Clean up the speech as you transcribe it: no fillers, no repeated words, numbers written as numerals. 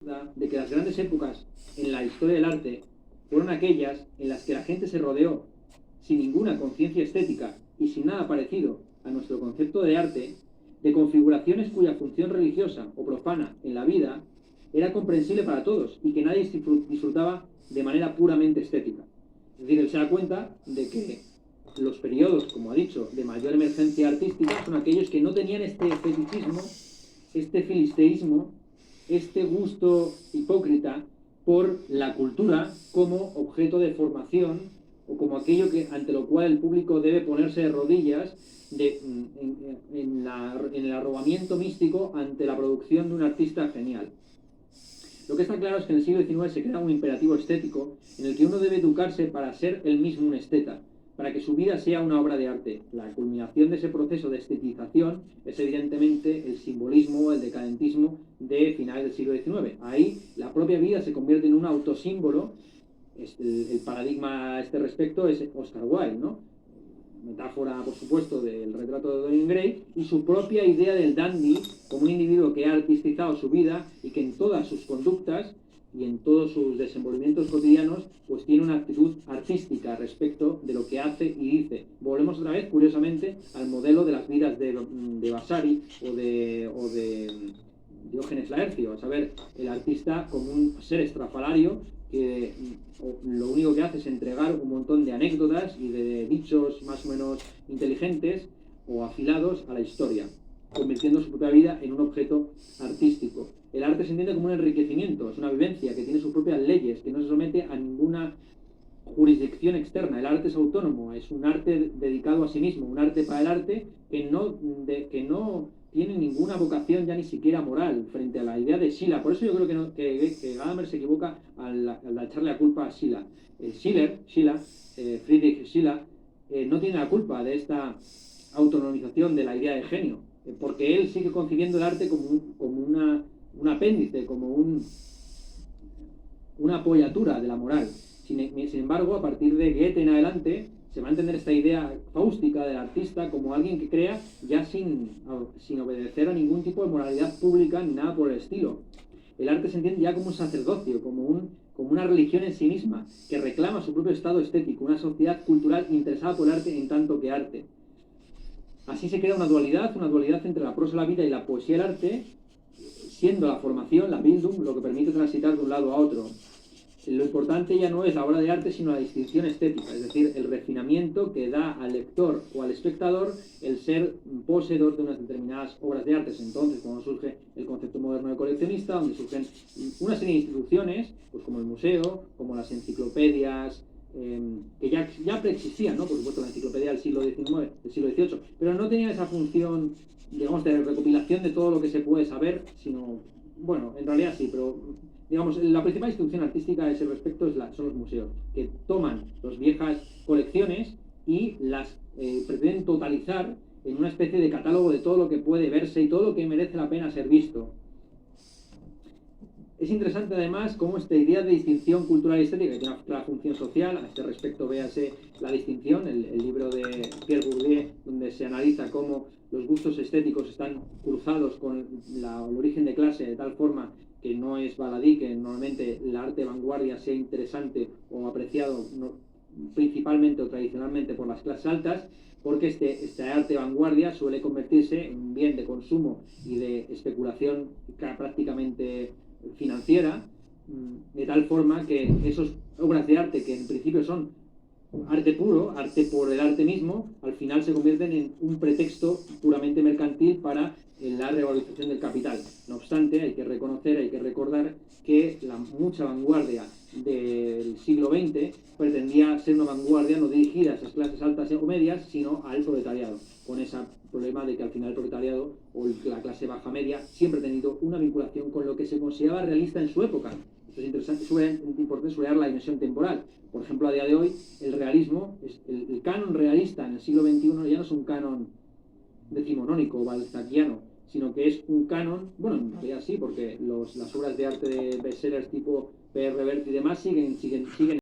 demuestra de que las grandes épocas en la historia del arte fueron aquellas en las que la gente se rodeó sin ninguna conciencia estética y sin nada parecido a nuestro concepto de arte, de configuraciones cuya función religiosa o profana en la vida era comprensible para todos y que nadie disfrutaba de manera puramente estética. Es decir, él se da cuenta de que los periodos, como ha dicho, de mayor emergencia artística son aquellos que no tenían este fetichismo, este filisteísmo, este gusto hipócrita por la cultura como objeto de formación o como aquello que, ante lo cual el público debe ponerse de rodillas en el arrobamiento místico ante la producción de un artista genial. Lo que está claro es que en el siglo XIX se crea un imperativo estético en el que uno debe educarse para ser él mismo un esteta, para que su vida sea una obra de arte. La culminación de ese proceso de estetización es evidentemente el simbolismo, el decadentismo de finales del siglo XIX. Ahí la propia vida se convierte en un autosímbolo. El paradigma a este respecto es Oscar Wilde, ¿no? Metáfora, por supuesto, del retrato de Dorian Gray, y su propia idea del dandy como un individuo que ha artistizado su vida y que en todas sus conductas y en todos sus desenvolvimientos cotidianos pues tiene una actitud artística respecto de lo que hace y dice. Volvemos otra vez, curiosamente, al modelo de las vidas de Vasari o de Diógenes Laercio, a saber, el artista como un ser estrafalario que lo único que hace es entregar un montón de anécdotas y de dichos más o menos inteligentes o afilados a la historia, convirtiendo su propia vida en un objeto artístico. El arte se entiende como un enriquecimiento, es una vivencia que tiene sus propias leyes, que no se somete a ninguna jurisdicción externa. El arte es autónomo, es un arte dedicado a sí mismo, un arte para el arte que no tiene ninguna vocación ya ni siquiera moral frente a la idea de Schiller. Por eso yo creo que Gadamer se equivoca al echarle la culpa a Schiller. Friedrich Schiller, no tiene la culpa de esta autonomización de la idea de genio, porque él sigue concibiendo el arte como un apéndice, como una apoyatura de la moral. Sin embargo, a partir de Goethe en adelante, se va a entender esta idea fáustica del artista como alguien que crea ya sin obedecer a ningún tipo de moralidad pública ni nada por el estilo. El arte se entiende ya como un sacerdocio, como una religión en sí misma, que reclama su propio estado estético, una sociedad cultural interesada por el arte en tanto que arte. Así se crea una dualidad entre la prosa, la vida y la poesía y el arte, siendo la formación, la Bildung, lo que permite transitar de un lado a otro. Lo importante ya no es la obra de arte, sino la distinción estética, es decir, el refinamiento que da al lector o al espectador el ser poseedor de unas determinadas obras de arte. Entonces, cuando surge el concepto moderno de coleccionista, donde surgen una serie de instituciones, pues como el museo, como las enciclopedias, que ya preexistían, ¿no? Por supuesto, la enciclopedia del siglo XIX, del siglo XVIII, pero no tenía esa función, digamos, de recopilación de todo lo que se puede saber, sino, bueno, en realidad sí, pero digamos, la principal institución artística a ese respecto son los museos, que toman las viejas colecciones y las pretenden totalizar en una especie de catálogo de todo lo que puede verse y todo lo que merece la pena ser visto. Es interesante además cómo esta idea de distinción cultural y estética, que tiene una clara función social, a este respecto véase La distinción, el libro de Pierre Bourdieu, donde se analiza cómo los gustos estéticos están cruzados con el origen de clase de tal forma que no es baladí que normalmente el arte de vanguardia sea interesante o apreciado principalmente o tradicionalmente por las clases altas, porque este arte de vanguardia suele convertirse en un bien de consumo y de especulación prácticamente financiera, de tal forma que esas obras de arte que en principio son arte puro, arte por el arte mismo, al final se convierten en un pretexto puramente mercantil para la revalorización del capital. No obstante, hay que reconocer, hay que recordar que la mucha vanguardia del siglo XX pretendía ser una vanguardia no dirigida a esas clases altas o medias, sino al proletariado, con ese problema de que al final el proletariado o la clase baja media siempre ha tenido una vinculación con lo que se consideraba realista en su época. Esto es interesante, es importante subrayar la dimensión temporal. Por ejemplo, a día de hoy, el realismo, el canon realista en el siglo XXI ya no es un canon decimonónico o balzaquiano, sino que es un canon, bueno, en realidad sí, porque las obras de arte de bestsellers tipo P.R. Berti y demás siguen